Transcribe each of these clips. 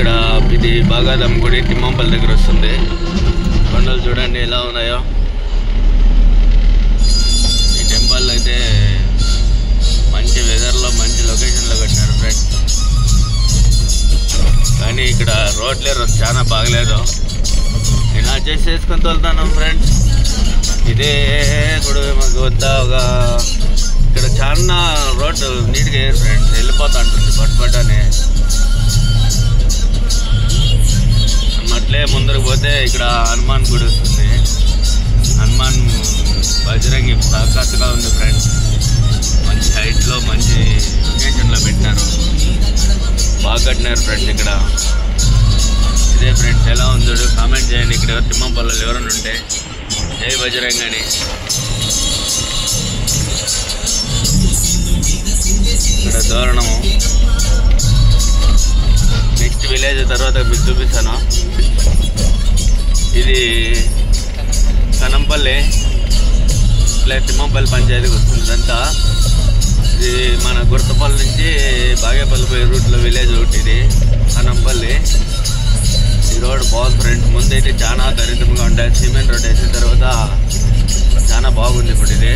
ఇక్కడ ఇది బాగాదం గుడి తిమ్మంపల్లి దగ్గర వస్తుంది. కొండలు చూడండి ఎలా ఉన్నాయో. ఈ టెంపుల్ అయితే మంచి వెదర్లో మంచి లొకేషన్లో కట్టినారు ఫ్రెండ్స్. కానీ ఇక్కడ రోడ్లే చాలా బాగలేదు. నేను అడ్జస్ట్ చేసుకొని వెళ్తాను ఫ్రెండ్స్. ఇదే గుడి మాకు వద్ద ఇక్కడ చాలా రోడ్డు నీట్గా వేయరు ఫ్రెండ్స్. వెళ్ళిపోతా ఉంటుంది పట్టుబట్టని. అట్లే ముందరకు పోతే ఇక్కడ హనుమాన్ గుడి వస్తుంది. హనుమాన్ బజరంగి సాక్షాత్తుగా ఉంది ఫ్రెండ్స్. మంచి హైట్లో మంచి లొకేషన్లో పెట్టినారు. బాగా కట్టినారు ఫ్రెండ్స్. ఇక్కడ ఇదే ఫ్రెండ్స్ ఎలా ఉందో కామెంట్ చేయండి. ఇక్కడ తిమ్మంపల్లిలో ఎవరైనా ఉంటే జై బజరంగి అని. ఇక్కడ తోరణము. నెక్స్ట్ విలేజ్ తర్వాత మీకు చూపిస్తాను. ఇది కనంపల్లి ఇట్లా తిమ్మంపల్లి పంచాయతీకి వస్తుంది ఇదంతా. ఇది మన గుర్తపల్లి నుంచి బాగేపల్లి పోయే రూట్లో విలేజ్ ఒకటి ఇది కనంపల్లి. ఈ రోడ్ బాగుంది ఫ్రెండ్స్. ముందైతే చాలా దరిద్రంగా ఉంటాయి. సిమెంట్ రోడ్ వేసిన తర్వాత చాలా బాగుంది ఇప్పుడు ఇది.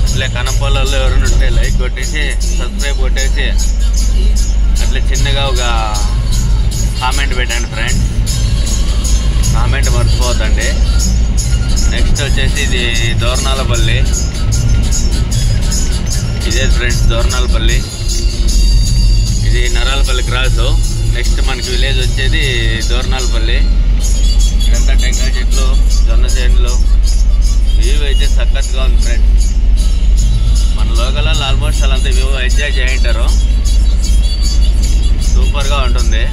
అట్లే కనంపల్లిలో ఎవరైనా ఉంటే లైక్ కొట్టేసి సబ్స్క్రైబ్ కొట్టేసి అట్లా చిన్నగా ఒక కామెంట్ పెట్టండి ఫ్రెండ్స్. కామెంట్ మర్చిపోవద్దండి. నెక్స్ట్ వచ్చేసి ఇది దోర్నాలపల్లి. ఇదే ఫ్రెండ్స్ దోర్నాలపల్లి. ఇది నరాలపల్లి క్రాసు. నెక్స్ట్ మనకి విలేజ్ వచ్చేది దోర్నాలపల్లి. ఇదంతా టెంకాయ చెట్లు, జొన్న చేనులు. వ్యూ అయితే సక్కత్గా ఉంది ఫ్రెండ్స్. మన లోకల్లో ఆల్మోస్ట్ వాళ్ళంతా వ్యూ ఎంజాయ్ చేయింటారు. సూపర్గా ఉంటుంది.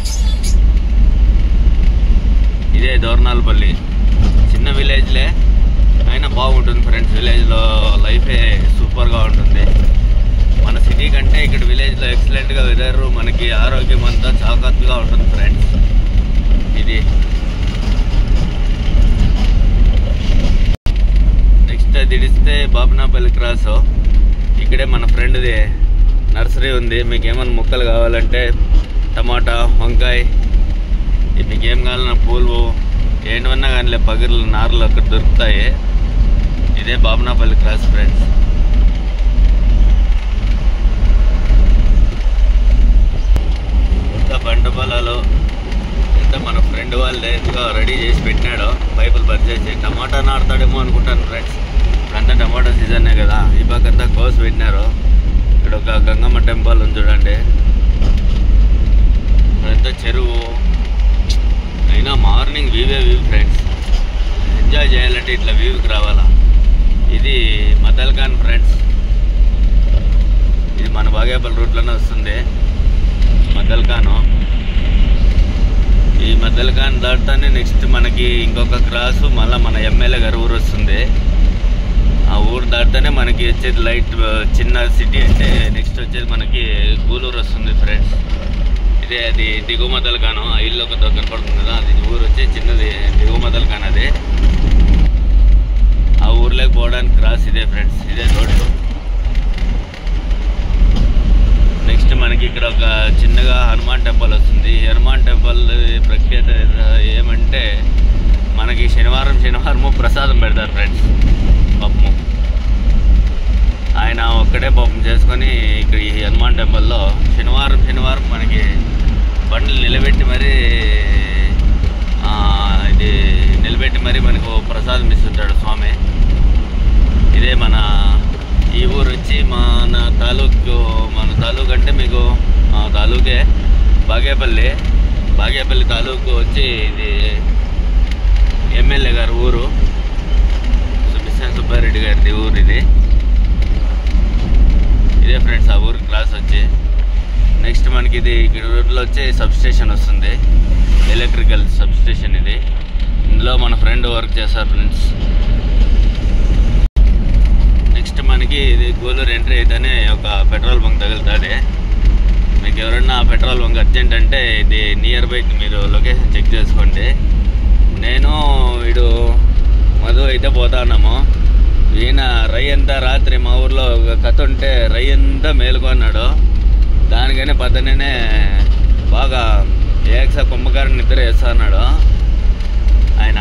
ఇదే దోర్నాలపల్లి. చిన్న విలేజ్లే అయినా బాగుంటుంది ఫ్రెండ్స్. విలేజ్లో లైఫే సూపర్గా ఉంటుంది. మన సిటీ కంటే ఇక్కడ విలేజ్లో ఎక్సలెంట్గా వెదర్, మనకి ఆరోగ్యం అంతా చాకత్తుగా ఉంటుంది ఫ్రెండ్స్. ఇది నెక్స్ట్ దిడిస్తే బాబనాపల్లి క్రాసు. ఇక్కడే మన ఫ్రెండ్ది నర్సరీ ఉంది. మీకు ఏమైనా మొక్కలు కావాలంటే టమాటా, వంకాయ, మీకు ఏం కావాలన్నా పూలు ఏంటన్నా కానీ పగిర్లు నార్లు అక్కడ దొరుకుతాయి. ఇదే బాబనాపల్లి క్రాస్ ఫ్రెండ్స్. ఇంకా పంట పొలాలు ఎంత మన ఫ్రెండ్ వాళ్ళు ఎంతగా రెడీ చేసి పెట్టినాడో పైపులు పరిచేసి. టమాటా నాటుతాడేమో అనుకుంటాను ఫ్రెండ్స్. ఇప్పుడంతా టమాటా సీజనే కదా. ఈ పక్కంతా కోసి పెట్టినారు. ఇక్కడ ఒక గంగమ్మ టెంపుల్ ఉంది చూడండి. ఇక్కడంతా చెరువు. అయినా మార్నింగ్ వ్యూవే వ్యూ ఫ్రెండ్స్. ఎంజాయ్ చేయాలంటే ఇట్లా వ్యూకి రావాలా. ఇది మదల్ఖాన్ ఫ్రెండ్స్. ఇది మన బాగేపల్లి రూట్లోనే వస్తుంది మదల్ఖాను. ఈ మదల్ఖాన్ దాటుతానే నెక్స్ట్ మనకి ఇంకొక క్రాసు మళ్ళీ మన ఎమ్మెల్యే గారి ఊరు వస్తుంది. ఆ ఊరు దాటుతానే మనకి వచ్చేది లైట్ చిన్న సిటీ అంటే నెక్స్ట్ వచ్చేది మనకి గూలూరు వస్తుంది ఫ్రెండ్స్. ఇదే అది దిగువ మదల్ఖాను. ఆ ఇల్లు ఒక కనపడుతుంది కదా, అది ఊరు వచ్చి చిన్నది దిగువ మదల్ఖాన్. అదే ఆ ఊర్లోకి పోవడానికి క్రాస్ ఇదే ఫ్రెండ్స్. ఇదే రోడ్డు. నెక్స్ట్ మనకి ఇక్కడ ఒక చిన్నగా హనుమాన్ టెంపుల్ వస్తుంది. హనుమాన్ టెంపుల్ ప్రఖ్యాత ఏమంటే మనకి శనివారం ప్రసాదం పెడతారు ఫ్రెండ్స్. పప్పు ఆయన ఒక్కడే పప్పు చేసుకొని ఇక్కడ ఈ హనుమాన్ టెంపుల్లో శనివారం మనకి బండ్లు నిలబెట్టి మరీ మనకు ప్రసాదం ఇస్తుంటాడు స్వామి. ఇదే మన ఈ ఊరు వచ్చి మన తాలూకు అంటే మీకు తాలూకే బాగేపల్లి తాలూకు వచ్చి ఇది ఎమ్మెల్యే గారి ఊరు. సుబ్బారెడ్డి గారిది ఊరు ఇది. ఇదే ఫ్రెండ్స్ ఆ ఊరు క్లాస్ వచ్చి. నెక్స్ట్ మనకి ఇది ఇక్కడ రోడ్లో వచ్చి సబ్ స్టేషన్ వస్తుంది. ఎలక్ట్రికల్ సబ్ స్టేషన్ ఇది. ఇందులో మన ఫ్రెండ్ వర్క్ చేస్తారు ఫ్రెండ్స్. నెక్స్ట్ మనకి ఇది గూలూరు ఎంట్రీ అయితేనే ఒక పెట్రోల్ బంక్ తగులుతుంది. మీకు ఎవరన్నా పెట్రోల్ బంక్ అర్జెంట్ అంటే ఇది నియర్ బై మీరు లొకేషన్ చెక్ చేసుకోండి. నేను వీడు మధు అయితే పోతా ఉన్నాము. ఈయన రై అంతా రాత్రి మా ఊర్లో ఒక కథ ఉంటే రై అంతా మేలుకొన్నాడు. దానికైనా పద్దనే బాగా ఏక్సా కుంభకారం నిద్ర వేస్తా అన్నాడు ఆయన.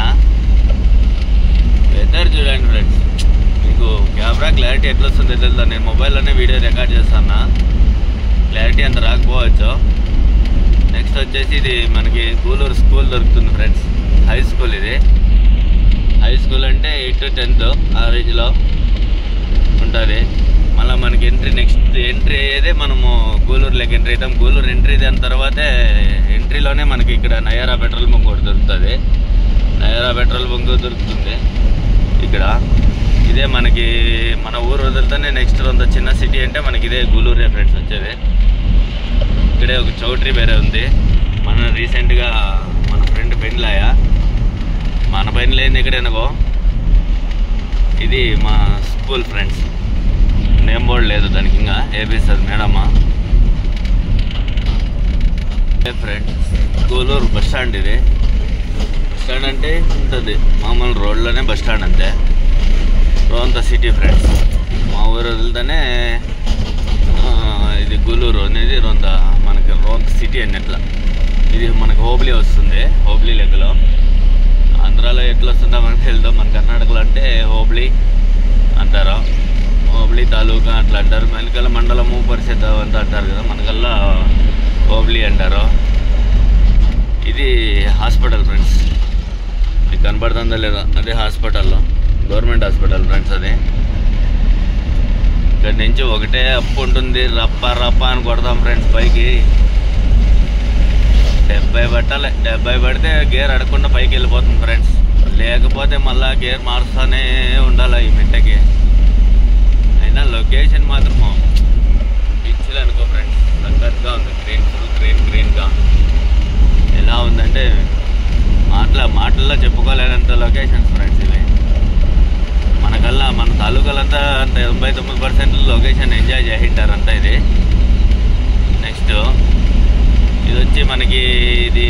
వెదర్ చూడండి ఫ్రెండ్స్, మీకు కెమెరా క్లారిటీ ఎట్లా వస్తుందో తెలుసు. నేను మొబైల్లోనే వీడియో రికార్డ్ చేస్తాను, క్లారిటీ అంత రాకపోవచ్చు. నెక్స్ట్ వచ్చేసి ఇది మనకి గూలూరు స్కూల్ దొరుకుతుంది ఫ్రెండ్స్, హై స్కూల్. ఇది హై స్కూల్ అంటే 8 to 10th ఆ రేంజ్లో ఉంటుంది. మళ్ళీ మనకి నెక్స్ట్ ఎంట్రీ అయ్యేదే మనము గూలూరులోకి ఎంట్రీ అవుతాం. గూలూరు ఎంట్రీ దాని తర్వాతే ఎంట్రీలోనే మనకి ఇక్కడ నయారా పెట్రోల్ బంక్ ఒకటి దొరుకుతుంది. నయారా పెట్రోల్ బంక్ దొరుకుతుంది ఇక్కడ. ఇదే మనకి మన ఊరు వదిలితేనే నెక్స్ట్ అంత చిన్న సిటీ అంటే మనకి ఇదే గూలూరే ఫ్రెండ్స్ వచ్చేది. ఇక్కడే ఒక చౌటరీ వేరే ఉంది. మన రీసెంట్గా మన ఫ్రెండ్ పెళ్ళాయా, మన పైన లేని ఇక్కడేనగో. ఇది మా స్కూల్ ఫ్రెండ్స్, నేమ్ బోర్డు లేదు దానికి, ఇంకా ఏబిఎస్ మేడమా. Friends Guluru bus stand. ఇది బస్ స్టాండ్ అంటే ఉంటుంది మామూలు రోడ్లోనే బస్ స్టాండ్ అంతే. రోంత సిటీ ఫ్రెండ్స్, మా ఊరు వదిలితేనే ఇది గూలూరు అనేది రోంత మనకి రోంత సిటీ అన్నట్ల. ఇది మనకి హోబ్లీ వస్తుంది, హోబ్లీ లెక్కలో. ఆంధ్రాలో ఎట్లా వస్తుందో మనకి తెలుసు, మన కర్ణాటకలో అంటే హోబ్లీ అంటారు, హోబ్లీ తాలూకా అట్లా అంటారు. మనకల్లా మండలము పరిషత్ అంతా అంటారు కదా, మనకల్లా హోబ్లీ అంటారు. ఇది హాస్పిటల్ ఫ్రెండ్స్, మీకు కనపడుతుందా లేదా, అదే హాస్పిటల్లో, గవర్నమెంట్ హాస్పిటల్ ఫ్రెండ్స్. అది ఇక్కడ నుంచి ఒకటే అప్పు ఉంటుంది, రప్ప రప్ప అని కొడతాం ఫ్రెండ్స్ పైకి. 70 పట్టాలి, 70 పడితే గేర్ అడగకుండా పైకి వెళ్ళిపోతుంది ఫ్రెండ్స్. లేకపోతే మళ్ళీ గేర్ మారుస్తూనే ఉండాలి ఈ మిట్టకి. అయినా లొకేషన్ మాత్రం పిచ్చిలు అనుకో ఫ్రెండ్స్, దగ్గరగా ఉంది. గ్రీన్గా ఎలా ఉందంటే మాటల్లో చెప్పుకోలేనంత లొకేషన్స్ ఫ్రెండ్స్ ఇవి. మనకల్లా మన తాలూకాలంతా 99% లొకేషన్ ఎంజాయ్ చేసింటారు అంతా. ఇది నెక్స్ట్ ఇది వచ్చి మనకి ఇది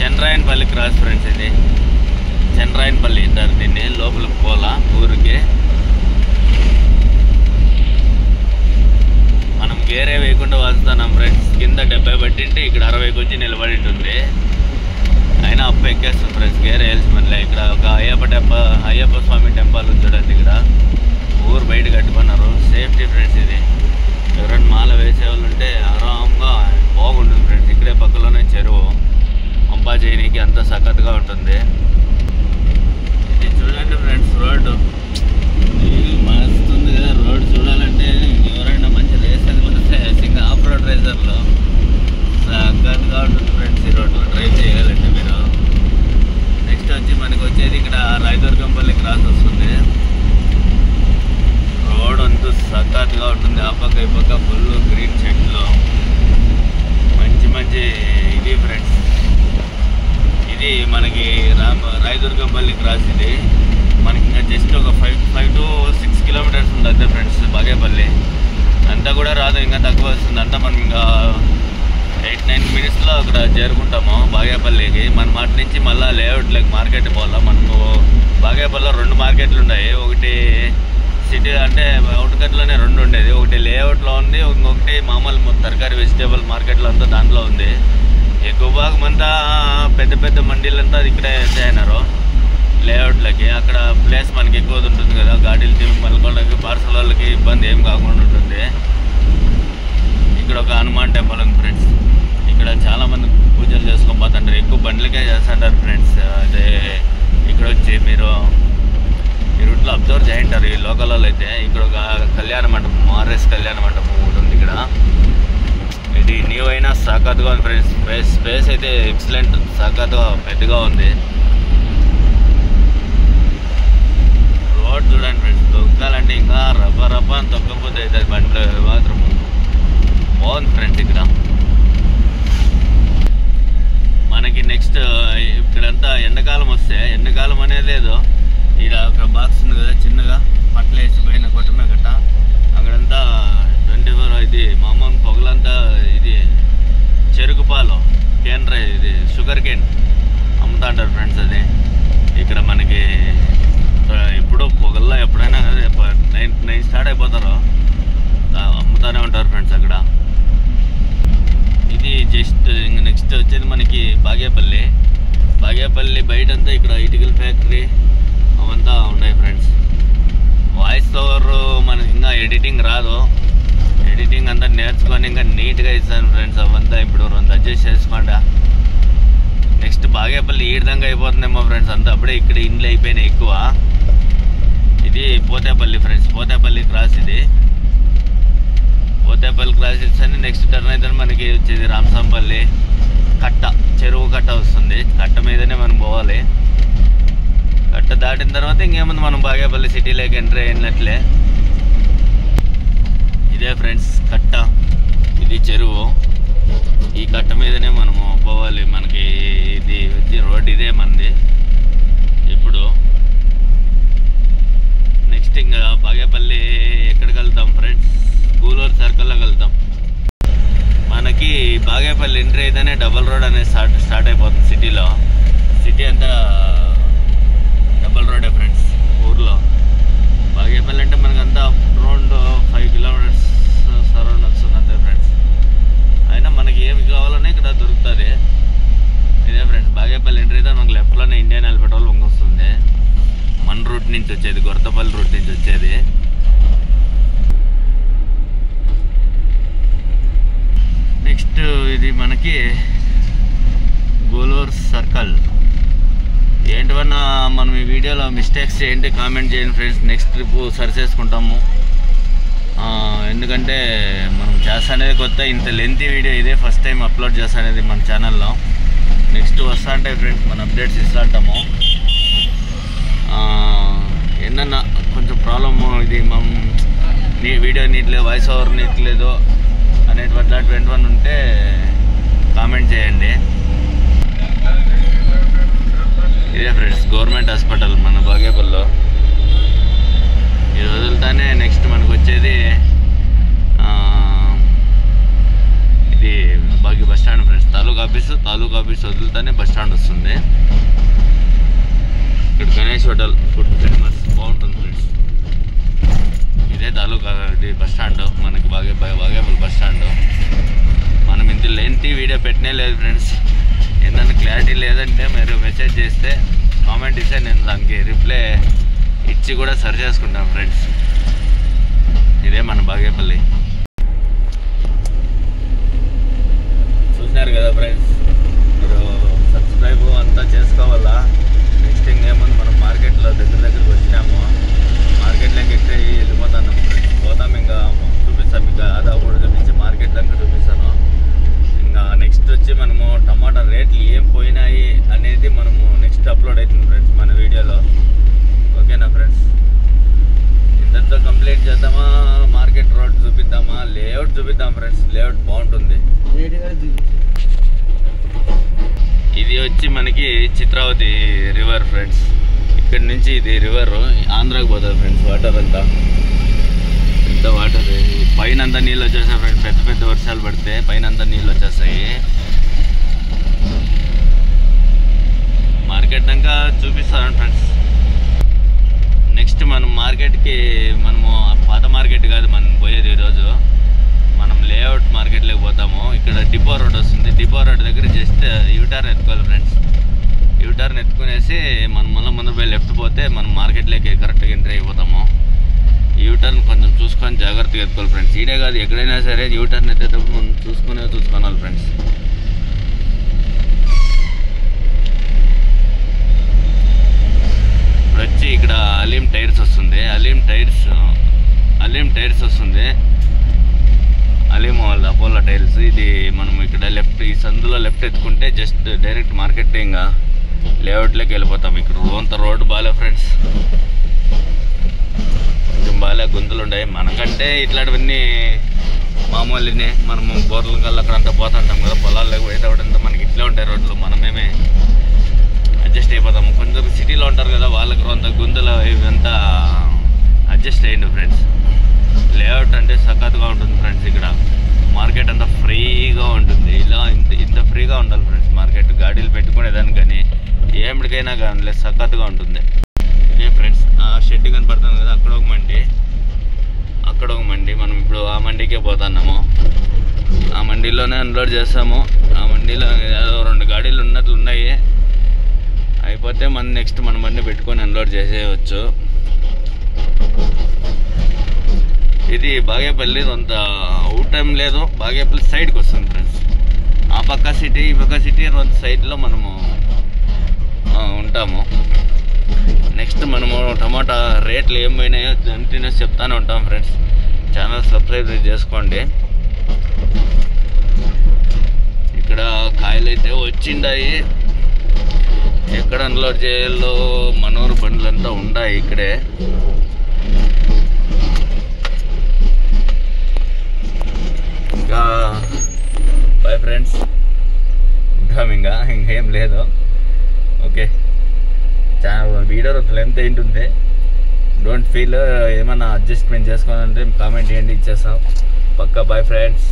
చంద్రాయనపల్లి క్రాస్ ఫ్రెండ్స్. ఇది చంద్రాయనపల్లి అంటారు దీన్ని. లోపలికి పోలా ఊరికి మనం గేరే వేయకుండా వస్తున్నాం ఫ్రెండ్స్. కింద 70 పట్టింటే ఇక్కడ 60కి వచ్చి నిలబడి ఉంటుంది. అయినా అప్పు ఎక్కేస్తుంది ఫ్రెండ్స్, గేరే వేయాల్సి మళ్ళీ. ఇక్కడ ఒక అయ్యప్ప స్వామి టెంపుల్ చూడండి. ఇక్కడ ఊరు బయట కట్టుకున్నారు, సేఫ్టీ ఫ్రెండ్స్. ఇది ఎవరైనా మాల వేసేవాళ్ళు ఉంటే ఆరాంగా బాగుంటుంది ఫ్రెండ్స్. ఇక్కడే పక్కలోనే చెరువు, పంపా చేయడానికి అంత సఖత్గా ఉంటుంది. ఇది చూడండి ఫ్రెండ్స్, రోడ్డు మస్తుంది కదా. రోడ్ చూడాలంటే ఎవరైనా మంచి రేసర్ వస్తే ఆఫ్ రోడ్ రేసర్లో సఖత్గా ఉంటుంది ఫ్రెండ్స్. ఈ రోడ్డు డ్రైవ్ చేయాలంటే మీరు. నెక్స్ట్ వచ్చి మనకి వచ్చేది ఇక్కడ రాయదుర్గంపల్లి క్రాస్ వస్తుంది. రోడ్ అంతా సఖత్గా ఉంటుంది. ఆ పక్క ఈ పక్క ఫుల్ గ్రీన్ చెట్లు, మంచి ఇది ఫ్రెండ్స్. ఇది మనకి రాయదుర్గంపల్లి క్రాస్. ఇది మనకి ఇంకా జస్ట్ ఒక 5 to 6 kilometers ఉంది అంతే ఫ్రెండ్స్. బాగేపల్లి అంతా కూడా రాదు, ఇంకా తక్కువ వస్తుంది. అంతా మనం ఇంకా 8-9 minutesలో అక్కడ చేరుకుంటాము బాగేపల్లికి. మన మాట నుంచి మళ్ళీ లేఅవుట్లోకి మార్కెట్ పోవాలా. మనకు బాగేపల్లిలో 2 మార్కెట్లు ఉన్నాయి. ఒకటి సిటీ అంటే అవుట్కట్లోనే 2 ఉండేది. ఒకటి లేఅవుట్లో ఉంది, ఇంకొకటి మామూలు తరకారీ వెజిటేబుల్ మార్కెట్లో అంతా దాంట్లో ఉంది. ఎక్కువ భాగం అంతా పెద్ద మండీలంతా ఇక్కడే వేసేయన్నారు లేఅవుట్లకి. అక్కడ ప్లేస్ మనకి ఎక్కువ ఉంటుంది కదా, గాడీలు మల్కోళ్ళకి పార్సల్ వాళ్ళకి ఇబ్బంది ఏం కాకుండా ఉంటుంది. ఇక్కడ ఒక హనుమాన్ టెంపుల్ ఉంది ఫ్రెండ్స్. ఇక్కడ చాలామంది పూజలు చేసుకొని పోతుంటారు, ఎక్కువ బండ్లకే చేస్తుంటారు ఫ్రెండ్స్. అదే ఇక్కడ వచ్చి మీరు ఈ రూట్లో అబ్జర్వ్ చేయంటారు ఈ లోకల్లో అయితే. ఇక్కడ ఒక కళ్యాణ మండపం, ఆర్ఎస్ కళ్యాణ మండపం ఒకటి ఉంది ఇక్కడ. ఇది న్యూ అయినా సఖత్గా ఉంది ఫ్రెండ్స్. స్పేస్ అయితే ఎక్సలెంట్, సఖత్గా పెద్దగా ఉంది. రోడ్ చూడండి ఫ్రెండ్స్, తొక్కాలంటే ఇంకా రప్ప అని తొక్కకపోతే అవుతుంది బండ్లు మాత్రం. బాగుంది ఫ్రెండ్స్. ఇక్కడ మనకి నెక్స్ట్ ఇక్కడంతా ఎండాకాలం వస్తే, ఎండాకాలం అనేది లేదు, ఇక్కడ ఒక బాక్స్ ఉంది కదా చిన్నగా, పట్ల వేసి పైన కొట్టమే గట్ట, అక్కడంతా 24 ఇది మామూలు పొగలంతా ఇది చెరుకు పాలు కేంద్ర, ఇది షుగర్ కేన్ అమ్ముతా అంటారు ఫ్రెండ్స్. అది ఇక్కడ మనకి ఇప్పుడు పొగల్లో ఎప్పుడైనా 9 స్టార్ట్ అయిపోతారు, బయటంతా ఇక్కడ ఇటుకల ఫ్యాక్టరీ అవంతా ఉన్నాయి ఫ్రెండ్స్. వాయిస్ ఓవర్ మనకి ఇంకా ఎడిటింగ్ రాదు, ఎడిటింగ్ అంతా నేర్చుకొని ఇంకా నీట్గా ఇస్తాను ఫ్రెండ్స్. అవంతా ఇప్పుడు 2 అడ్జస్ట్ చేసుకోండా. నెక్స్ట్ బాగేపల్లి ఈ విధంగా అయిపోతుందేమో ఫ్రెండ్స్. అంతా అప్పుడే ఇక్కడ ఇండ్లు అయిపోయినాయి ఎక్కువ. ఇది పోతేపల్లి ఫ్రెండ్స్, పోతేపల్లి క్రాస్. ఇది పోతేపల్లి క్రాస్ ఇచ్చి నెక్స్ట్ టర్న్ అయితే మనకి వచ్చేది రామసాంపల్లి కట్ట, చెరువు కట్ట వస్తుంది. కట్ట మీదనే మనం పోవాలి. కట్ట దాటిన తర్వాత ఇంకేముంది, మనం బాగేపల్లి సిటీలోకి ఎంట్రీ అయినట్లే. ఇదే ఫ్రెండ్స్ కట్ట, ఇది చెరువు. ఈ కట్ట మీదనే మనము పోవాలి. మనకి ఇది వచ్చి రోడ్ ఇదే మంది. ఇప్పుడు నెక్స్ట్ ఇంకా బాగేపల్లి ఎక్కడికి వెళ్తాం ఫ్రెండ్స్? గూలూరు సర్కిల్లోకి వెళ్తాం. మనకి బాగేపల్లి ఎంట్రీ అయితేనే డబల్ రోడ్ అనేది స్టార్ట్ అయిపోతుంది సిటీలో. సిటీ అంతా డబల్ రోడే ఫ్రెండ్స్. ఊర్లో బాగేపల్లి అంటే మనకంతా అరౌండ్ 5 కిలోమీటర్స్ సరౌండ్ వస్తుంది అంతే ఫ్రెండ్స్. అయినా మనకి ఏమి కావాలన్నా ఇక్కడ దొరుకుతుంది. ఇదే ఫ్రెండ్స్ బాగేపల్లి ఎంట్రీ అయితే మనకు లెఫ్ట్లోనే ఇండియన్ ఆయిల్ పెట్రోల్ బంక్ వస్తుంది. మన రూట్ నుంచి వచ్చేది, గొరతపల్లి రూట్ నుంచి వచ్చేది. నెక్స్ట్ ఇది మనకి గూలూరు సర్కిల్. ఏంటివన్నా మనం ఈ వీడియోలో మిస్టేక్స్ ఏంటి కామెంట్ చేయండి ఫ్రెండ్స్. నెక్స్ట్ ట్రిప్ సరి చేసుకుంటాము. ఎందుకంటే మనం చేస్తానేది కొత్త, ఇంత లెంతీ వీడియో ఇదే ఫస్ట్ టైం అప్లోడ్ చేస్తానేది మన ఛానల్లో. నెక్స్ట్ వస్తా ఉంటాయి ఫ్రెండ్స్, మన అప్డేట్స్ ఇస్తూ ఉంటాము. ఏంటన్నా కొంచెం ప్రాబ్లము, ఇది మనం వీడియో నీట్లేదు, వాయిస్ ఓవర్ నీట్లేదు అనేటువంటి ఉంటే కామెంట్ చేయండి. ఇదే ఫ్రెండ్స్ గవర్నమెంట్ హాస్పిటల్ మన బాగేపల్లిలో. ఇది వదులుతానే నెక్స్ట్ మనకు వచ్చేది ఇది బస్ స్టాండ్ ఫ్రెండ్స్. తాలూకా ఆఫీస్ వదులుతానే బస్ స్టాండ్ వస్తుంది. ఇక్కడ గణేష్ హోటల్ ఫుడ్ ఫేమస్, బాగుంటుంది ఫ్రెండ్స్. ఇదే తాలూకా ఇది బస్ స్టాండ్ మనకి బాగేపల్లి బస్ స్టాండ్. మనం ఇంత లెంతీ వీడియో పెట్టనే లేదు ఫ్రెండ్స్. ఏంటంటే క్లారిటీ లేదంటే మీరు మెసేజ్ చేస్తే, కామెంట్ ఇస్తే నేను దానికి రిప్లై ఇచ్చి కూడా సరి చేసుకుంటాను ఫ్రెండ్స్. ఇదే మన బాగేపల్లి. చూసినారు కదా ఫ్రెండ్స్, మీరు సబ్స్క్రైబ్ అంతా చేసుకోవాలా. నెక్స్ట్ ఇంకేముంది, మనం మార్కెట్లో దగ్గరికి వచ్చినాము. మార్కెట్లోకి ఎక్కడ వెళ్ళిపోతాను ఫ్రెండ్స్. పోతాం, ఇంకా చూపిస్తాం. ఇంకా ఆదాపూడి చూపించి మార్కెట్ దాకా చూపిస్తాను. ఇంకా నెక్స్ట్ వచ్చి మనము టమాటా రేట్లు ఏం పోయినాయి అనేది మనము నెక్స్ట్ అప్లోడ్ అవుతుంది ఫ్రెండ్స్ మన వీడియోలో. ఓకేనా ఫ్రెండ్స్? ఇంతతో కంప్లీట్ చేద్దామా? మార్కెట్ రోడ్ చూపిద్దామా? లేఅవుట్ చూపిద్దాం ఫ్రెండ్స్. లేఅవుట్ బాగుంటుంది. ఇది వచ్చి మనకి చిత్రావతి రివర్ ఫ్రెండ్స్. ఇక్కడి నుంచి ఇది రివర్ ఆంధ్రాకి పోతుంది ఫ్రెండ్స్. వాటర్ అంతా ఇంత వాటర్, పైన అంతా నీళ్ళు వచ్చేస్తాయి ఫ్రెండ్స్. పెద్ద పెద్ద వర్షాలు పడితే పైన అంతా నీళ్ళు వచ్చేస్తాయి. మార్కెట్ దాకా చూపిస్తాను ఫ్రెండ్స్. నెక్స్ట్ మనం మార్కెట్కి, మనము పాత మార్కెట్ కాదు మనం పోయేది ఈరోజు. మనం లేఅవుట్ మార్కెట్లోకి పోతాము. ఇక్కడ డిపో రోడ్ వస్తుంది. డిపో రోడ్ దగ్గర జస్ట్ యూటర్న్ ఎత్తుకోవాలి ఫ్రెండ్స్. యూటర్న్ ఎత్తుకునేసి మనం ముందు పోయి లెఫ్ట్ పోతే మనం మార్కెట్లోకి కరెక్ట్గా ఎంట్రీ అయిపోతాము. యూటర్న్ కొంచెం చూసుకొని జాగ్రత్తగా ఎత్తుకోవాలి ఫ్రెండ్స్. ఈడే కాదు ఎక్కడైనా సరే యూటర్న్ ఎత్తేటప్పుడు మనం చూసుకోవాలి ఫ్రెండ్స్. ఇప్పుడు వచ్చి ఇక్కడ అలీం టైర్స్ వస్తుంది. అలీం టైర్స్ వస్తుంది. అలీం వాళ్ళ అపోలో టైర్స్. ఇది మనం ఇక్కడ లెఫ్ట్, ఈ సందులో లెఫ్ట్ ఎత్తుకుంటే జస్ట్ డైరెక్ట్ మార్కెట్ ఇంకా లేఅవుట్లోకి వెళ్ళిపోతాం. ఇక్కడ అంత రోడ్డు బాగాలే ఫ్రెండ్స్, కొంచెం బాగా గుంతలు ఉన్నాయి. మనకంటే ఇట్లాంటివన్నీ మామూలునే. మనము బోర్ల కల్లా అక్కడంతా పోతుంటాం కదా, పొలాల్లోకి పోయేటప్పుడంతా మనకి ఇట్లే ఉంటాయి రోడ్లు. మనమేమే అడ్జస్ట్ అయిపోతాము. కొంచెం సిటీలో ఉంటారు కదా, వాళ్ళకి కొంత గుంతలు ఇవంతా అడ్జస్ట్ అయ్యండి ఫ్రెండ్స్. లేఅవుట్ అంటే సఖత్గా ఉంటుంది ఫ్రెండ్స్. ఇక్కడ మార్కెట్ అంతా ఫ్రీగా ఉంటుంది. ఇలా ఇంత ఫ్రీగా ఉండాలి ఫ్రెండ్స్ మార్కెట్. గాడీలు పెట్టుకునేదానికి కానీ ఏమిటికైనా కానీ సఖత్గా ఉంటుంది. ఇదే ఫ్రెండ్స్ ఆ షెడ్ కనపడుతుంది కదా, అక్కడ ఒక మండి. మనం ఇప్పుడు ఆ మండికే పోతున్నాము. ఆ మండీలోనే అన్లోడ్ చేస్తాము. ఆ మండీలో ఏదో 2 గాడీలు ఉన్నట్లు ఉన్నాయి. అవి అయిపోతే నెక్స్ట్ మన బండి పెట్టుకొని అన్లోడ్ చేసేయవచ్చు. ఇది బాగేపల్లి, అంత అవుట్ టైం లేదు. బాగేపల్లి సైడ్కి వస్తుంది ఫ్రెండ్స్. ఆ పక్క సిటీ ఈ పక్క సిటీ రెండు సైడ్లో మనము ఉంటాము. నెక్స్ట్ మనము టమాటా రేట్లు ఏం పోయినాయో కంటిన్యూస్ చెప్తానే ఉంటాం ఫ్రెండ్స్. ఛానల్ సబ్స్క్రైబ్ చేసుకోండి. ఇక్కడ కాయలు అయితే వచ్చిండాయి. ఎక్కడ అన్లోడ్ చేయాలో మనోరు బండ్లంతా ఉన్నాయి ఇక్కడే. ఇంకా బాయ్ ఫ్రెండ్స్, ఉంటాం ఇంకేం లేదు. ఓకే, వీడియో లెంత్ ఏంటుంది, డోంట్ ఫీల్. ఏమన్నా అడ్జస్ట్మెంట్ చేసుకోవాలంటే కామెంట్ చేయండి, ఇచ్చేస్తాం పక్కా. Bye friends.